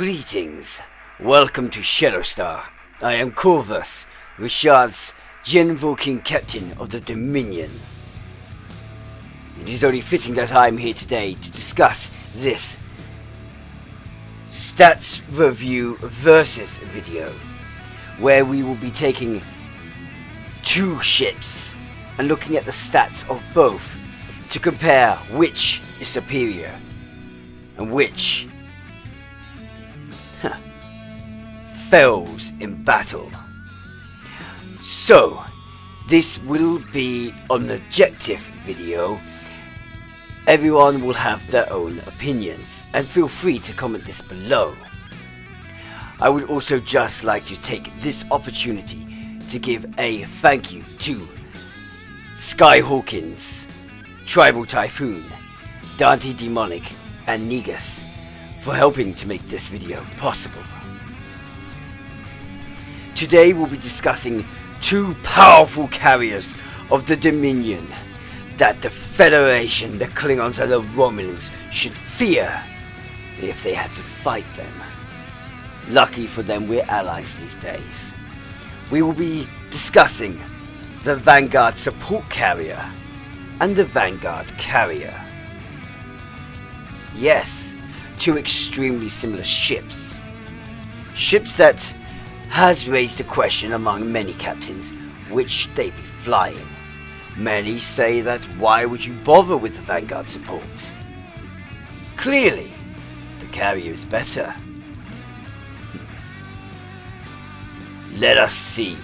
Greetings. Welcome to Shadowstar. I am Corvus, Ri'shad's Gen-Vulcan captain of the Dominion. It is only fitting that I am here today to discuss this stats review versus video, where we will be taking two ships and looking at the stats of both to compare which is superior and which fails in battle. So, this will be an objective video. Everyone will have their own opinions, and feel free to comment this below. I would also just like to take this opportunity to give a thank you to Skyhawkings, Tribal Typhoon, Dante Demonic, and Negus for helping to make this video possible. Today we'll be discussing two powerful carriers of the Dominion that the Federation, the Klingons and the Romulans should fear if they had to fight them. Lucky for them, we're allies these days. We will be discussing the Vanguard Support Carrier and the Vanguard Carrier. Yes, two extremely similar ships. Ships that has raised a question among many captains, which they be flying. Many say that why would you bother with the Vanguard support? Clearly, the carrier is better. Let us see.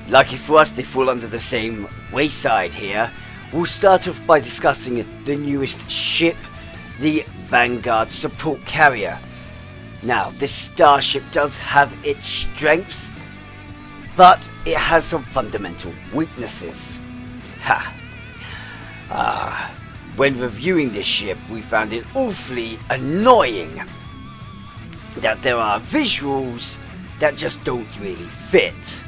Lucky for us, they fall under the same wayside here. We'll start off by discussing the newest ship, the Vanguard Support Carrier. Now, this starship does have its strengths, but it has some fundamental weaknesses. When reviewing this ship, we found it awfully annoying that there are visuals that just don't really fit.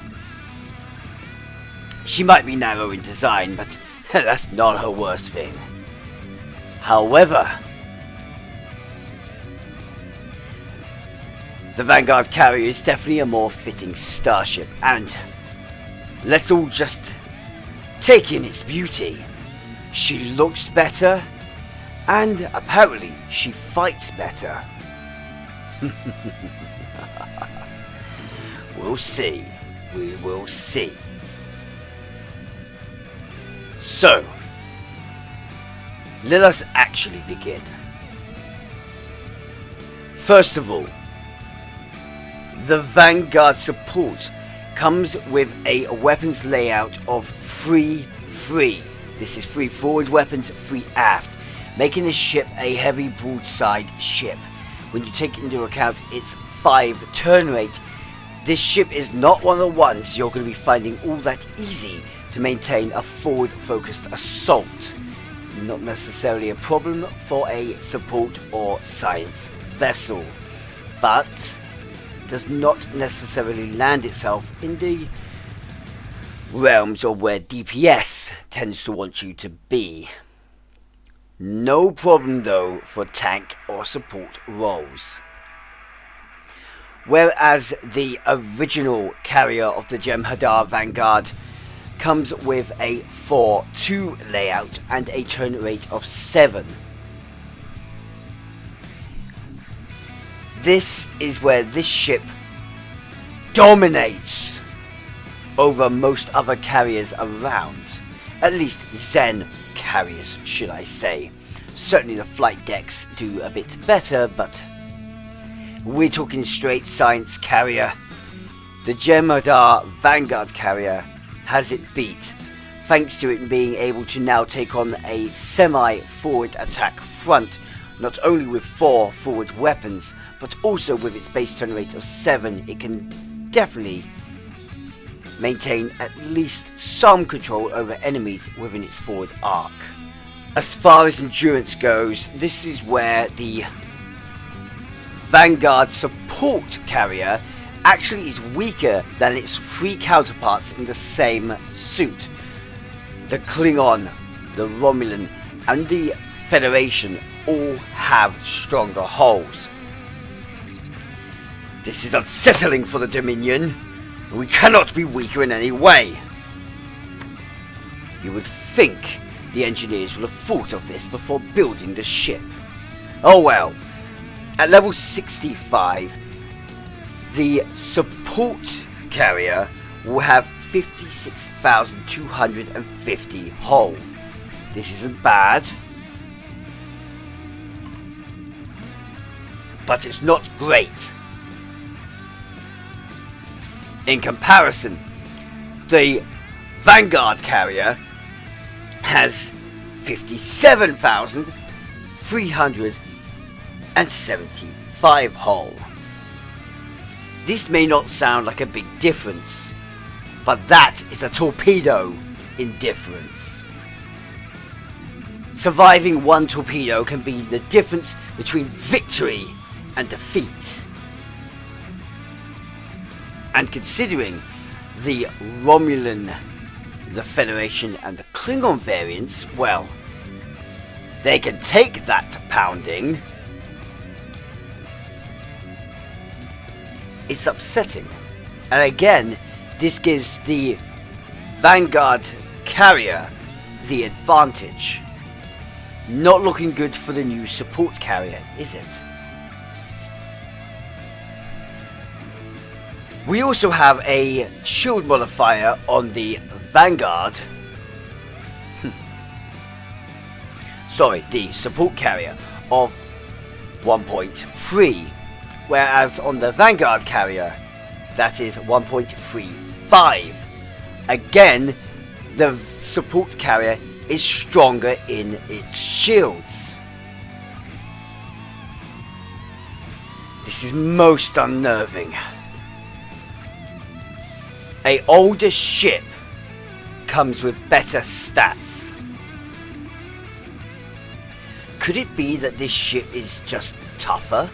She might be narrow in design, but that's not her worst thing. However, the Vanguard Carrier is definitely a more fitting starship, and let's all just take in its beauty. She looks better, and apparently she fights better. We'll see. We will see. So, let us actually begin. First of all, the Vanguard support comes with a weapons layout of 3-3. This is 3 forward weapons, 3 aft, making this ship a heavy broadside ship. When you take into account its 5 turn rate, this ship is not one of the ones you're going to be finding all that easy to maintain a forward focused assault. Not necessarily a problem for a support or science vessel, but does not necessarily land itself in the realms of where DPS tends to want you to be. No problem though for tank or support roles. Whereas the original carrier of the Jem'Hadar Vanguard comes with a 4-2 layout and a turn rate of 7. This is where this ship dominates over most other carriers around. At least Zen carriers, should I say. Certainly the flight decks do a bit better, but we're talking straight science carrier. The Jem'Hadar Vanguard Carrier has it beat, thanks to it being able to now take on a semi-forward attack front, not only with 4 forward weapons, but also with its base turn rate of 7, it can definitely maintain at least some control over enemies within its forward arc. As far as endurance goes, this is where the Vanguard Support Carrier actually is weaker than its 3 counterparts in the same suit. The Klingon, the Romulan, and the Federation all have stronger hulls. This is unsettling for the Dominion. We cannot be weaker in any way. You would think the engineers would have thought of this before building the ship. Oh well. At level 65, the support carrier will have 56,250 hull. This isn't bad, but it's not great. In comparison, the Vanguard Carrier has 57,375 hull. This may not sound like a big difference, but that is a torpedo in difference. Surviving one torpedo can be the difference between victory and defeat. And considering the Romulan, the Federation and the Klingon variants, well, they can take that pounding. It's upsetting. And again, this gives the Vanguard Carrier the advantage. Not looking good for the new support carrier, is it? We also have a shield modifier on the Vanguard. Sorry, the support carrier of 1.3, whereas on the Vanguard carrier that is 1.35. Again, the support carrier is stronger in its shields. This is most unnerving. A older ship comes with better stats. Could it be that this ship is just tougher?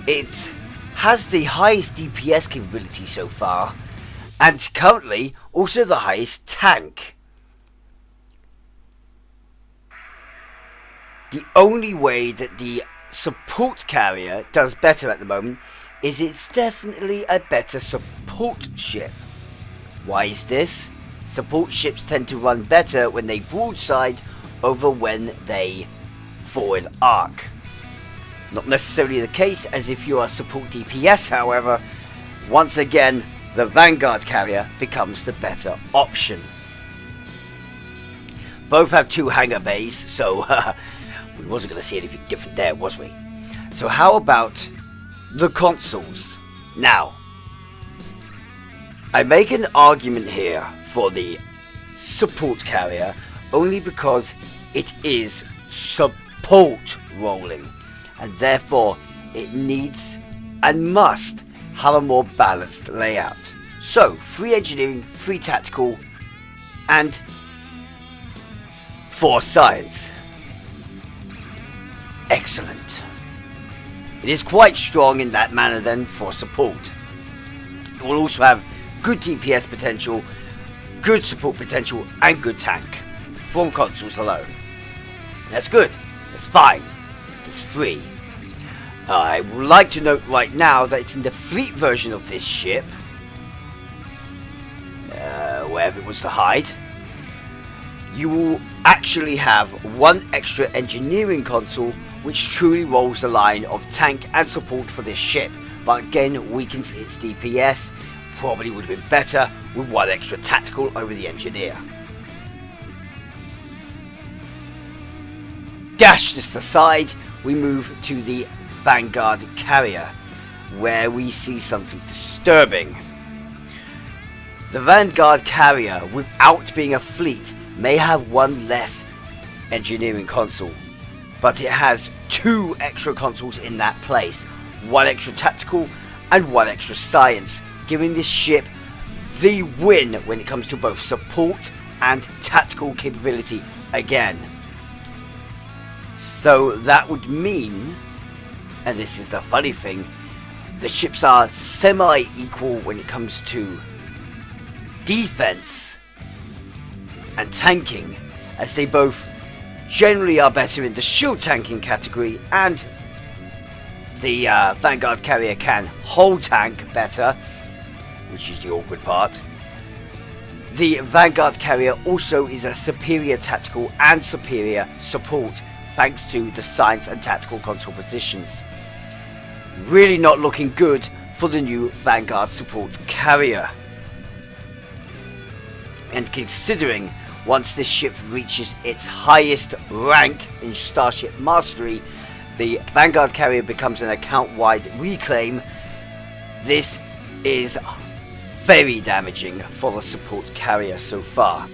It has the highest DPS capability so far, and currently also the highest tank. The only way that the support carrier does better at the moment is it's definitely a better support ship. Why is this? Support ships tend to run better when they broadside over when they forward arc. Not necessarily the case as if you are support DPS, however. Once again, the Vanguard carrier becomes the better option. Both have 2 hangar bays, so we wasn't going to see anything different there, was we? So how about the consoles? Now, I make an argument here for the support carrier only because it is support rolling, and therefore it needs and must have a more balanced layout. So 3 engineering, 3 tactical, and 4 science. Excellent. It is quite strong in that manner then for support. It will also have good DPS potential, good support potential, and good tank from consoles alone. That's good. That's fine. That's free. I would like to note right now that it's in the fleet version of this ship, wherever it was to hide. You will actually have 1 extra engineering console, which truly rolls the line of tank and support for this ship, but again weakens its DPS. Probably would have been better with 1 extra tactical over the engineer. Dash this aside, we move to the Vanguard Carrier, where we see something disturbing. The Vanguard Carrier, without being a fleet, may have 1 less engineering console, but it has 2 extra consoles in that place, 1 extra tactical and 1 extra science, giving this ship the win when it comes to both support and tactical capability again. So that would mean, and this is the funny thing, the ships are semi-equal when it comes to defense and tanking, as they both generally are better in the shield tanking category, and the Vanguard Carrier can hold tank better, which is the awkward part. The Vanguard Carrier also is a superior tactical and superior support thanks to the science and tactical control positions. Really not looking good for the new Vanguard Support Carrier. And considering once this ship reaches its highest rank in Starship Mastery, the Vanguard Carrier becomes an account-wide reclaim, this is very damaging for the support carrier so far.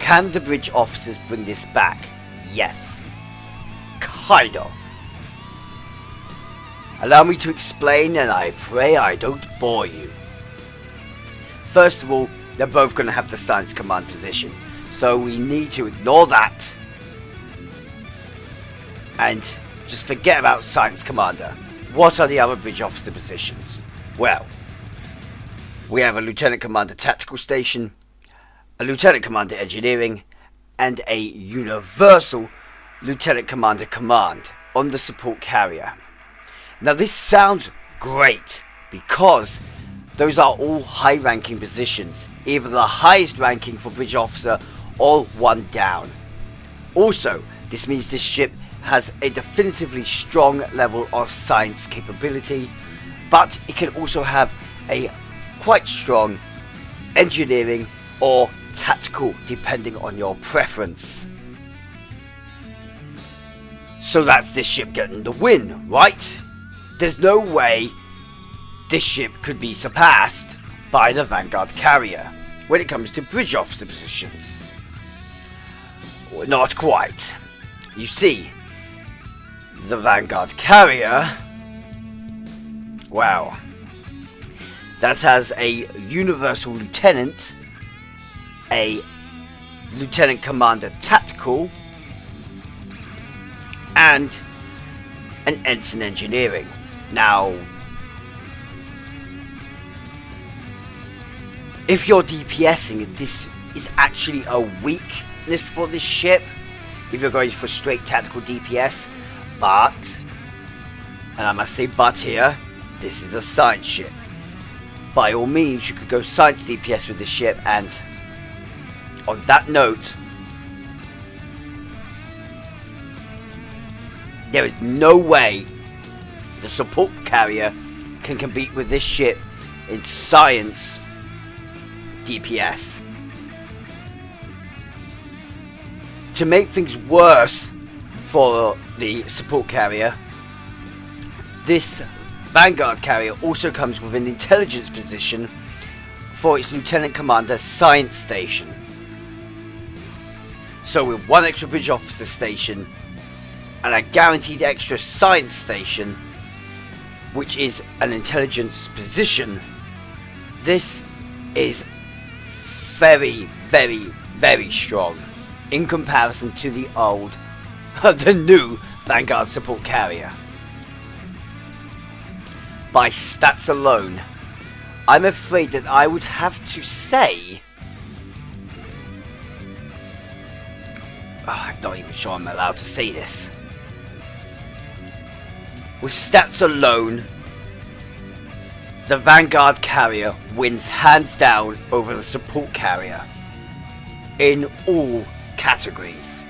Can the bridge officers bring this back? Yes. Kind of. Allow me to explain, and I pray I don't bore you. First of all, they're both going to have the Science Command position, so we need to ignore that and just forget about Science Commander. What are the other bridge officer positions? Well, we have a Lieutenant Commander Tactical Station, a Lieutenant Commander Engineering, and a Universal Lieutenant Commander Command on the support carrier. Now this sounds great because those are all high ranking positions, either the highest ranking for bridge officer or one down. Also, this means this ship has a definitively strong level of science capability, but it can also have a quite strong engineering or tactical depending on your preference. So that's this ship getting the win, right? There's no way this ship could be surpassed by the Vanguard Carrier when it comes to bridge officer positions. Well, not quite. You see, the Vanguard Carrier, wow, that has a Universal Lieutenant, a Lieutenant Commander Tactical, and an Ensign Engineering. Now, if you're DPSing, this is actually a weakness for this ship, if you're going for straight tactical DPS, but, and I must say but here, this is a science ship. By all means, you could go science DPS with this ship, and on that note, there is no way the support carrier can compete with this ship in science DPS. To make things worse for the support carrier, this Vanguard Carrier also comes with an intelligence position for its Lieutenant Commander Science Station. So with one extra bridge officer station and a guaranteed extra science station, which is an intelligence position, this is very, very, very strong in comparison to the old, the new Vanguard Support Carrier. By stats alone, I'm afraid that I would have to say, I'm not even sure I'm allowed to say this. With stats alone, the Vanguard Carrier wins hands down over the support carrier in all categories.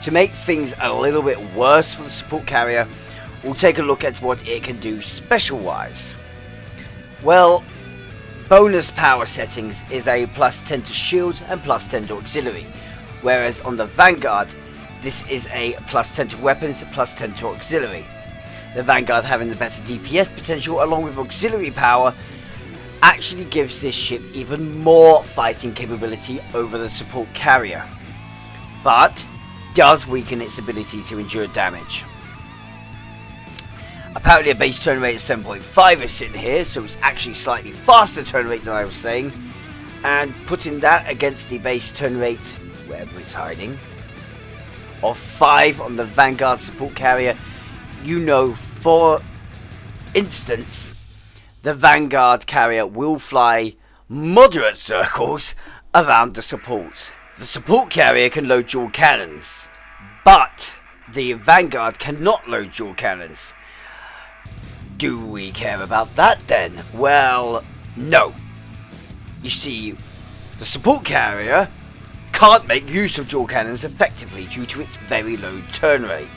To make things a little bit worse for the support carrier, we'll take a look at what it can do special-wise. Well, bonus power settings is a +10 to shields and +10 to auxiliary, whereas on the Vanguard, this is a +10 to weapons, +10 to auxiliary. The Vanguard, having the better DPS potential along with auxiliary power, actually gives this ship even more fighting capability over the support carrier, but does weaken its ability to endure damage. Apparently a base turn rate of 7.5 is sitting here, so it's actually slightly faster turn rate than I was saying, and putting that against the base turn rate, wherever it's hiding, of 5 on the Vanguard support carrier, you know, for instance, the Vanguard Carrier will fly moderate circles around the support. The support carrier can load dual cannons, but the Vanguard cannot load dual cannons. Do we care about that then? Well, no. You see, the support carrier can't make use of dual cannons effectively due to its very low turn rate,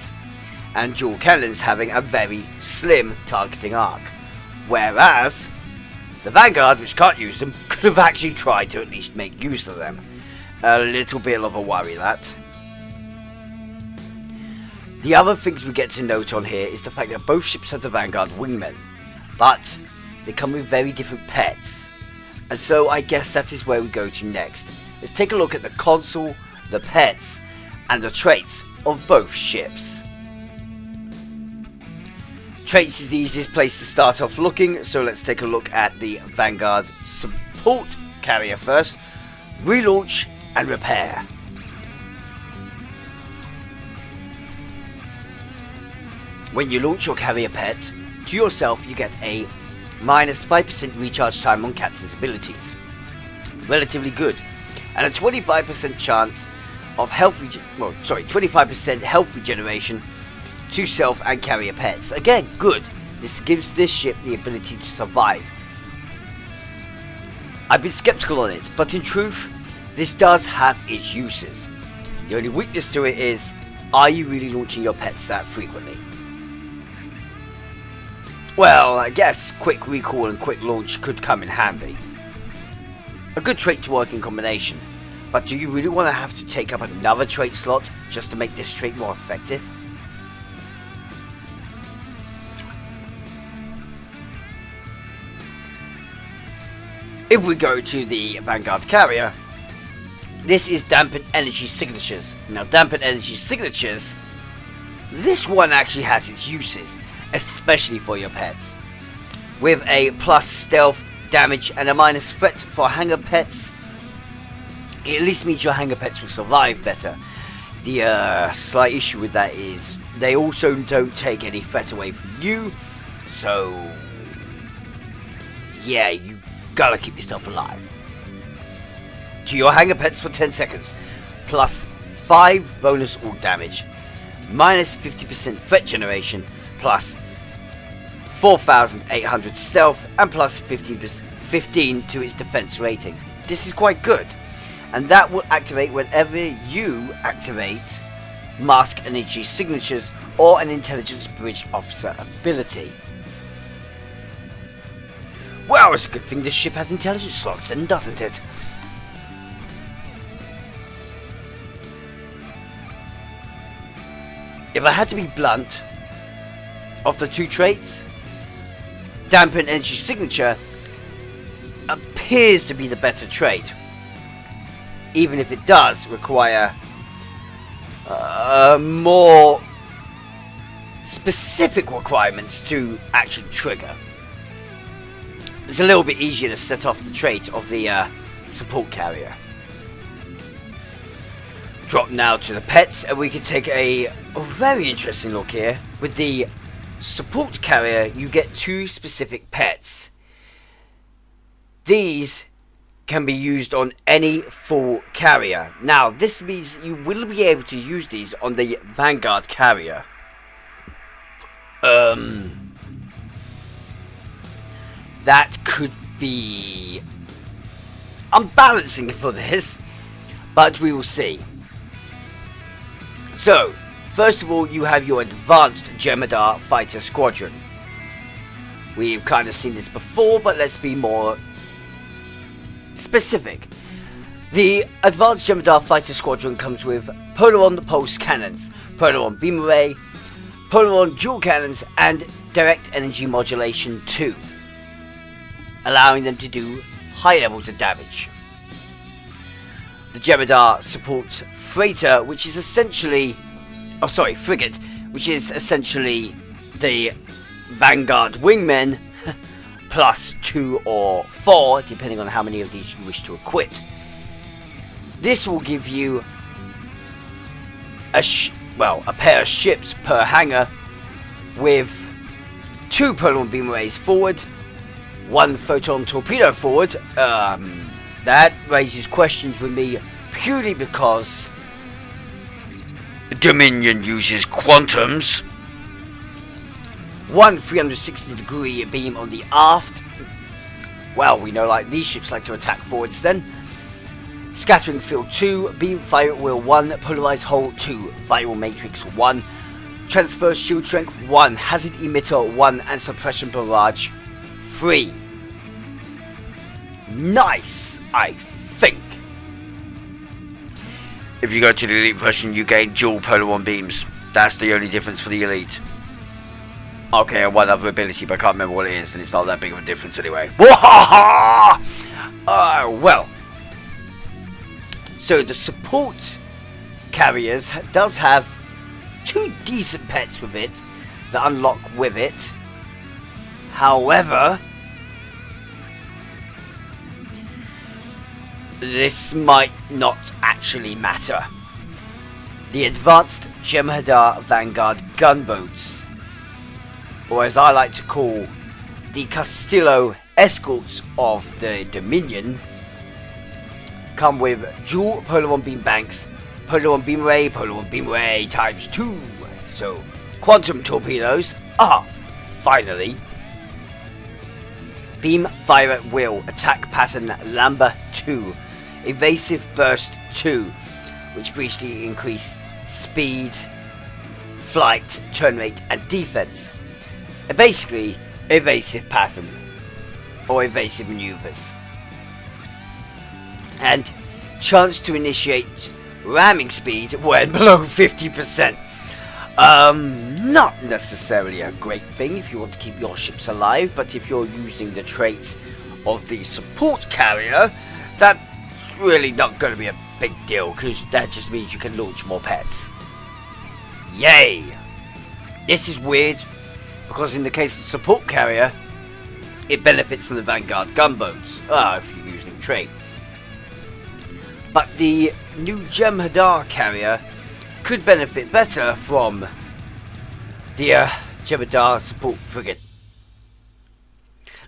and dual cannons having a very slim targeting arc, whereas the Vanguard, which can't use them, could have actually tried to at least make use of them. A little bit of a worry, that. The other things we get to note on here is the fact that both ships have the Vanguard wingmen, but they come with very different pets, and so I guess that is where we go to next. Let's take a look at the console, the pets, and the traits of both ships. Traits is the easiest place to start off looking, so let's take a look at the Vanguard support carrier first. Relaunch and repair. When you launch your carrier pets, to yourself you get a minus 5% recharge time on captain's abilities. Relatively good. And a 25% chance of 25% health regeneration to self and carrier pets. Again, good. This gives this ship the ability to survive. I've been skeptical on it, but in truth, this does have its uses. The only weakness to it is, are you really launching your pets that frequently? Well, I guess quick recall and quick launch could come in handy. A good trait to work in combination, but do you really want to have to take up another trait slot just to make this trait more effective? If we go to the Vanguard Carrier, this is Dampened Energy Signatures. Now, Dampened Energy Signatures, this one actually has its uses, especially for your pets. With a plus stealth, damage, and a minus threat for hangar pets, it at least means your hangar pets will survive better. The slight issue with that is they also don't take any threat away from you, so yeah, you gotta keep yourself alive. To your hangar pets for 10 seconds, plus 5 bonus all damage, minus 50% threat generation, plus 4,800 stealth, and plus 15 to its defense rating. This is quite good, and that will activate whenever you activate Mask Energy Signatures or an Intelligence Bridge Officer ability. Well, it's a good thing this ship has intelligence slots then, doesn't it? If I had to be blunt, of the two traits, Dampened Energy Signature appears to be the better trait, even if it does require more specific requirements to actually trigger. It's a little bit easier to set off the trait of the support carrier. Drop now to the pets, and we can take a very interesting look here. With the support carrier, you get 2 specific pets. These can be used on any full carrier. Now, this means you will be able to use these on the Vanguard Carrier. That could be unbalancing for this, but we will see. So, first of all, you have your advanced Jem'Hadar fighter squadron. We've kind of seen this before, but let's be more specific. The advanced Jem'Hadar fighter squadron comes with Polaron pulse cannons, Polaron beam array, Polaron dual cannons, and direct energy modulation 2, allowing them to do high levels of damage. The Jem'Hadar supports freighter, which is essentially, frigate, which is essentially the Vanguard wingmen, plus 2 or 4, depending on how many of these you wish to equip. This will give you a pair of ships per hangar, with 2 Polaron beam arrays forward, 1 photon torpedo forward. That raises questions with me. purely because Dominion uses quantums. One 360-degree beam on the aft. Well, we know like these ships like to attack forwards then. Scattering field 2, beam fire wheel 1, polarized hull 2, viral matrix 1, transfer shield strength 1, hazard emitter 1, and suppression barrage 3. Nice, I think. If you go to the elite version, you gain dual polar 1 beams. That's the only difference for the elite. Okay, and one other ability, but I can't remember what it is, and it's not that big of a difference anyway. Well. So the support carriers does have 2 decent pets with it that unlock with it. However, this might not actually matter. The advanced Jem'Hadar Vanguard gunboats, or as I like to call the Castillo escorts of the Dominion, come with dual polar 1 beam banks, polar 1 beam array times 2. So quantum torpedoes. Finally. Beam fire at will, attack pattern Lambda 2, evasive burst 2, which briefly increased speed, flight, turn rate, and defense. Basically, evasive pattern or evasive maneuvers. And chance to initiate ramming speed when below 50%. Not necessarily a great thing if you want to keep your ships alive, but if you're using the trait of the support carrier, that's really not going to be a big deal, because that just means you can launch more pets. Yay! This is weird, because in the case of support carrier, it benefits from the Vanguard gunboats, if you're using the trait. But the new Jem'Hadar carrier could benefit better from the Jem'Hadar support frigate.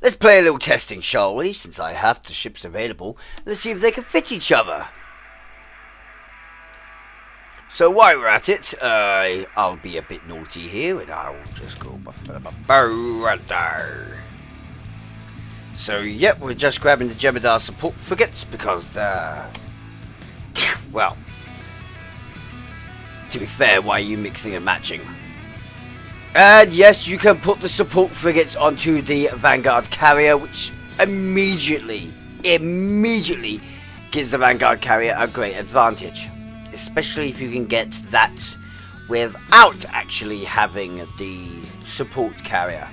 Let's play a little testing, shall we? Since I have the ships available, let's see if they can fit each other. So while we're at it, I'll be a bit naughty here, and I'll just go. So yep, we're just grabbing the Jem'Hadar support frigates because they're, well, to be fair, why are you mixing and matching? And yes, you can put the support frigates onto the Vanguard Carrier, which immediately gives the Vanguard Carrier a great advantage. Especially if you can get that without actually having the support carrier.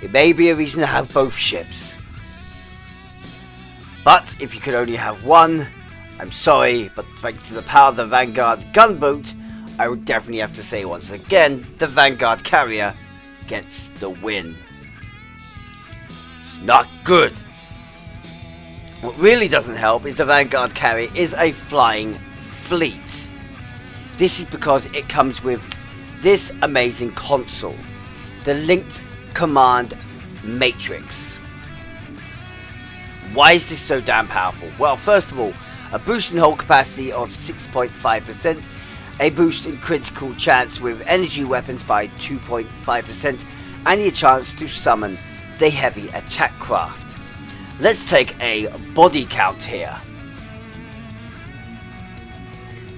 It may be a reason to have both ships. But if you could only have one, I'm sorry, but thanks to the power of the Vanguard gunboat, I would definitely have to say once again, the Vanguard carrier gets the win. It's not good. What really doesn't help is the Vanguard carrier is a flying fleet. This is because it comes with this amazing console, the linked command matrix. Why is this so damn powerful? Well, first of all, a boost in hull capacity of 6.5%, a boost in critical chance with energy weapons by 2.5%, and a chance to summon the heavy attack craft. Let's take a body count here.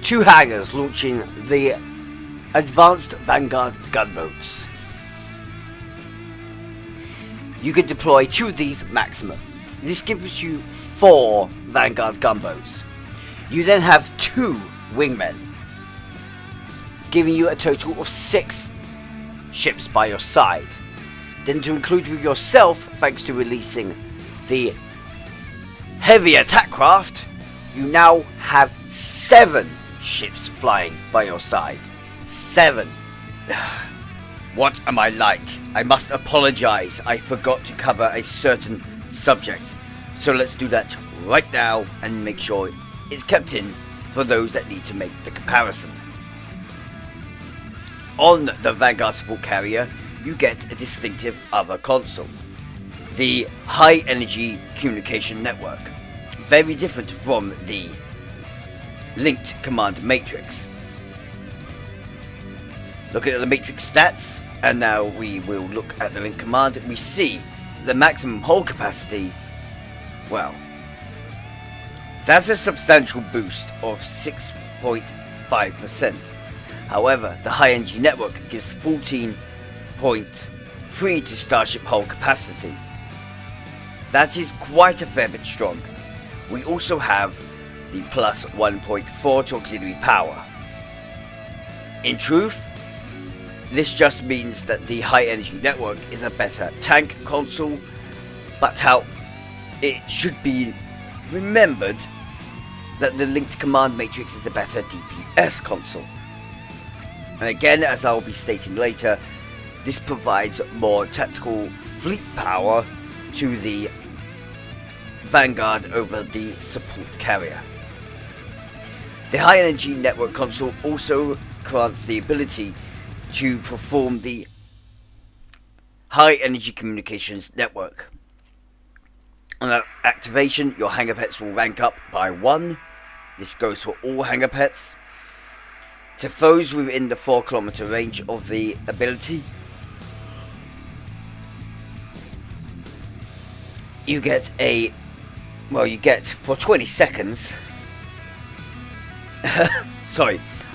2 hangars launching the advanced Vanguard gunboats. You can deploy 2 of these maximum. This gives you 4 Vanguard gunboats. You then have 2 wingmen, giving you a total of 6 ships by your side. Then to include with yourself, thanks to releasing the heavy attack craft, you now have 7 ships flying by your side. 7. What am I like? I must apologize. I forgot to cover a certain subject. So let's do that right now and make sure it's kept in for those that need to make the comparison. On the Vanguard support carrier, you get a distinctive other console, the High Energy Communication Network. very different from the linked command matrix. Looking at the matrix stats, and now we will look at the link command, we see the maximum hull capacity, well, that's a substantial boost of 6.5%. However, the high energy network gives 14.3 to Starship hull capacity. That is quite a fair bit strong. We also have the plus 1.4 to auxiliary power. In truth, this just means that the high energy network is a better tank console, but how it should be remembered that the linked command matrix is a better DPS console. And again, as I will be stating later, this provides more tactical fleet power to the Vanguard over the support carrier. The high energy network console also grants the ability to perform the high energy communications network. On activation, your hangar pets will rank up by 1. This goes for all hangar pets. To foes within the 4 kilometer range of the ability, you get for 20 seconds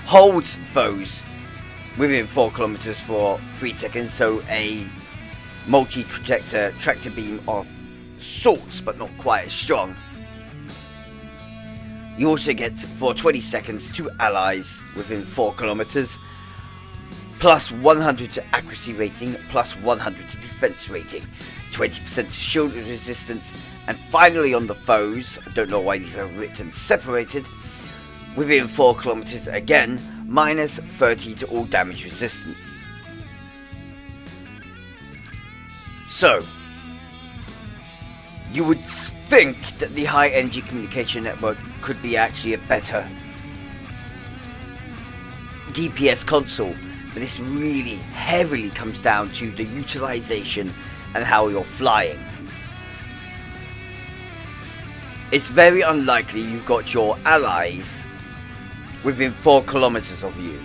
holds foes within 4 kilometers for 3 seconds, so a multi-trajector tractor beam of sorts, but not quite as strong. You also get for 20 seconds 2 allies within 4 kilometers, plus 100 to accuracy rating, plus 100 to defense rating, 20% to shield resistance, and finally on the foes, I don't know why these are written separated, within 4 kilometers again, minus 30 to all damage resistance. So, you would think that the high energy communication network could be actually a better DPS console, but this really heavily comes down to the utilization and how you're flying. It's very unlikely you've got your allies within 4 kilometers of you.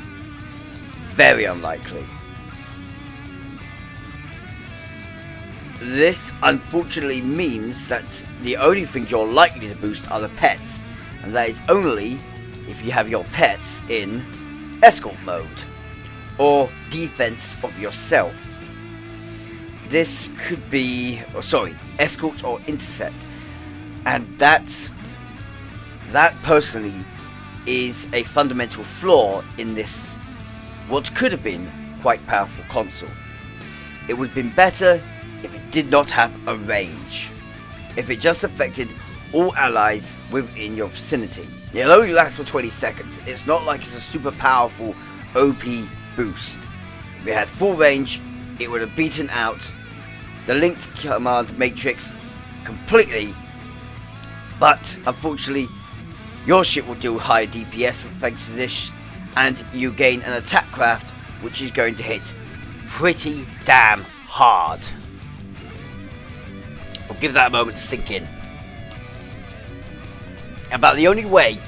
Very unlikely. This unfortunately means that the only things you're likely to boost are the pets, and that is only if you have your pets in escort mode or defense of yourself. This could be, escort or intercept, and that personally is a fundamental flaw in this what could have been quite powerful console. It would have been better if it did not have a range. If it just affected all allies within your vicinity. It'll only last for 20 seconds. It's not like it's a super powerful OP boost. If it had full range, it would have beaten out the linked command matrix completely. But unfortunately, your ship will do higher DPS thanks to this, and you gain an attack craft which is going to hit pretty damn hard. I'll give that a moment to sink in. About the only way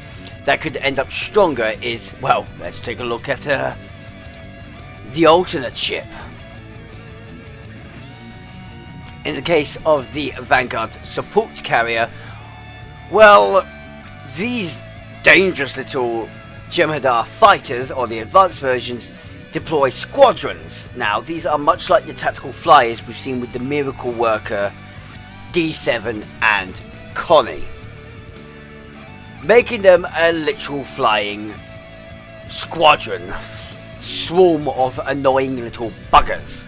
that could end up stronger is, well, let's take a look at the alternate ship. In the case of the Vanguard support carrier, well, these dangerous little Jem'Hadar fighters, or the advanced versions, deploy squadrons. Now, these are much like the tactical flyers we've seen with the Miracle Worker, D7 and Connie, making them a literal flying squadron, swarm of annoying little buggers.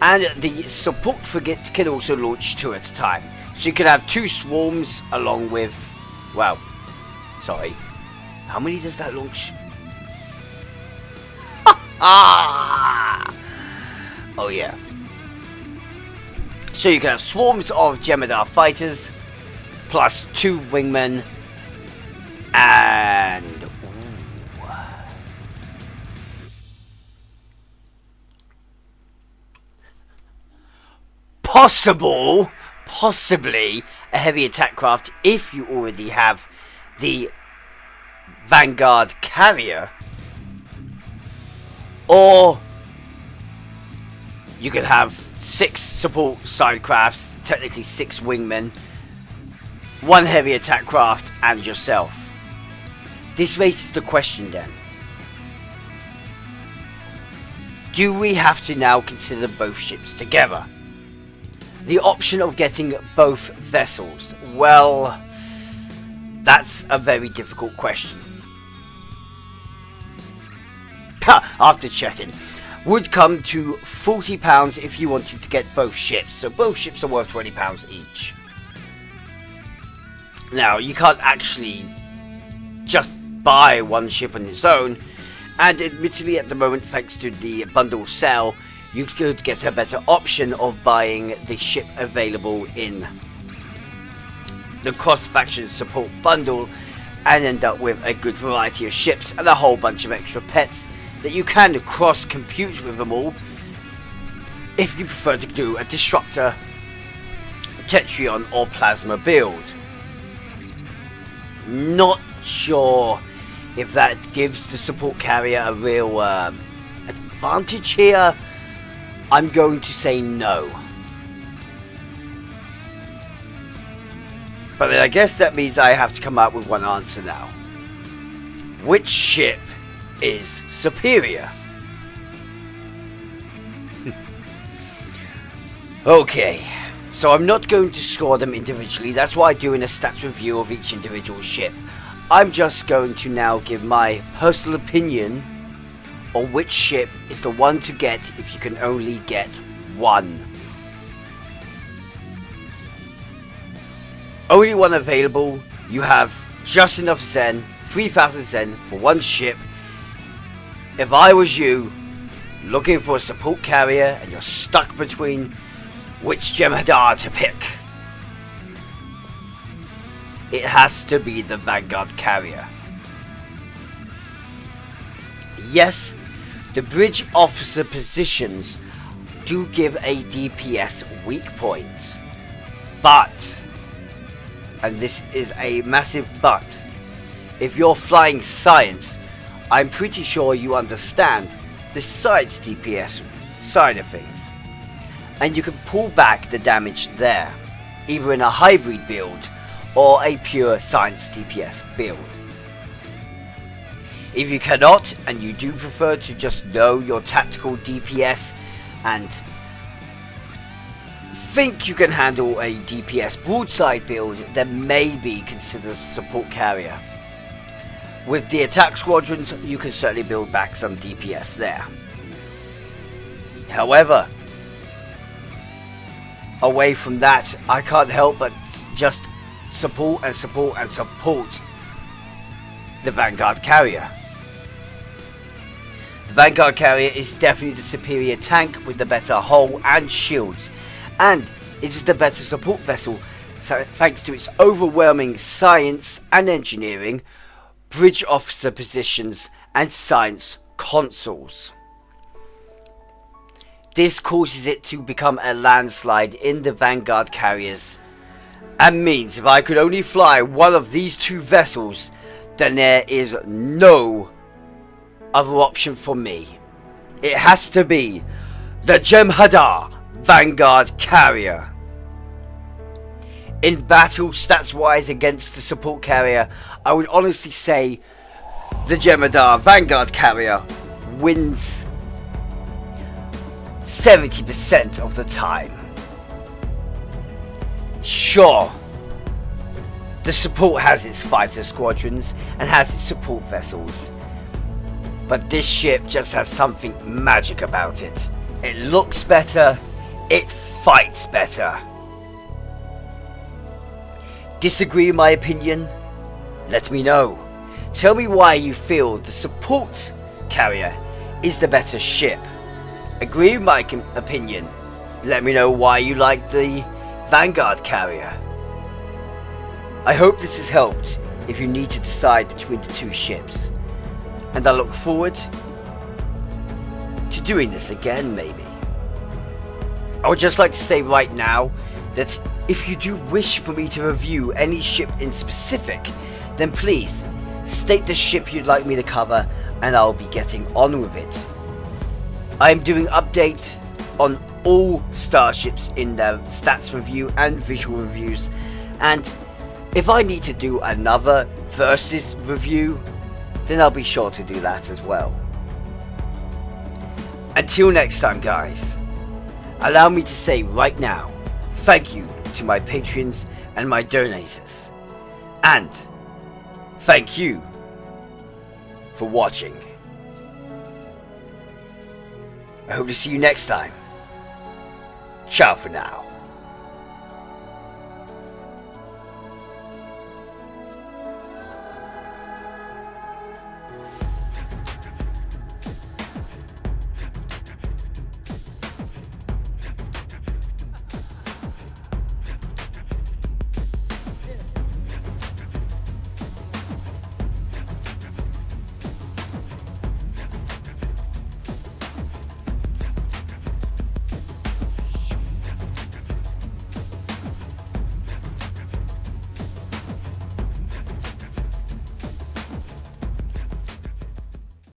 And the support frigate can also launch 2 at a time, so you can have 2 swarms along with, well, sorry, how many does that launch? Oh yeah. So you can have swarms of Jem'Hadar fighters, plus 2 wingmen, and possibly a heavy attack craft if you already have the Vanguard Carrier, or you could have 6 support side crafts, technically 6 wingmen, 1 heavy attack craft, and yourself. This raises the question then, do we have to now consider both ships together? The option of getting both vessels, well, that's a very difficult question. After checking, would come to £40 if you wanted to get both ships, so both ships are worth £20 each. Now, you can't actually just buy one ship on its own, and admittedly at the moment, thanks to the bundle sale, you could get a better option of buying the ship available in the cross-faction support bundle and end up with a good variety of ships and a whole bunch of extra pets that you can cross-compute with them all if you prefer to do a Disruptor, Tetrion or Plasma build. Not sure if that gives the support carrier a real advantage here. I'm going to say no. But then I guess that means I have to come up with one answer now. Which ship is superior? Okay, so I'm not going to score them individually, that's why I'm doing a stats review of each individual ship. I'm just going to now give my personal opinion on which ship is the one to get if you can only get one. Only one available, you have just enough Zen, 3000 Zen for one ship. If I was you, looking for a support carrier and you're stuck between which Jem'Hadar to pick, it has to be the Vanguard Carrier. Yes, the bridge officer positions do give a DPS weak point, but, and this is a massive but, if you're flying science, I'm pretty sure you understand the science DPS side of things, and you can pull back the damage there, either in a hybrid build or a pure science DPS build. If you cannot, and you do prefer to just know your tactical DPS and think you can handle a DPS broadside build, then maybe consider support carrier. With the attack squadrons, you can certainly build back some DPS there. However, away from that, I can't help but just support and support and support the Vanguard Carrier. The Vanguard Carrier is definitely the superior tank with the better hull and shields, and it is the better support vessel thanks to its overwhelming science and engineering, bridge officer positions and science consoles. This causes it to become a landslide in the Vanguard Carriers, and means if I could only fly one of these two vessels, then there is no other option for me. It has to be the Jem'Hadar Vanguard Carrier. In battle stats wise against the support carrier, I would honestly say the Jem'Hadar Vanguard Carrier wins 70% of the time. Sure, the support has its fighter squadrons and has its support vessels, but this ship just has something magic about it. It looks better, it fights better. Disagree with my opinion? Let me know. Tell me why you feel the support carrier is the better ship. Agree with my opinion? Let me know why you like the Vanguard Carrier. I hope this has helped if you need to decide between the two ships, and I look forward to doing this again maybe. I would just like to say right now that If you do wish for me to review any ship in specific, then please state the ship you'd like me to cover and I'll be getting on with it. I am doing updates on all starships in their stats review and visual reviews, and if I need to do another versus review, then I'll be sure to do that as well. Until next time, guys, allow me to say right now, thank you to my patrons and my donators, and thank you for watching. I hope to see you next time. Ciao for now.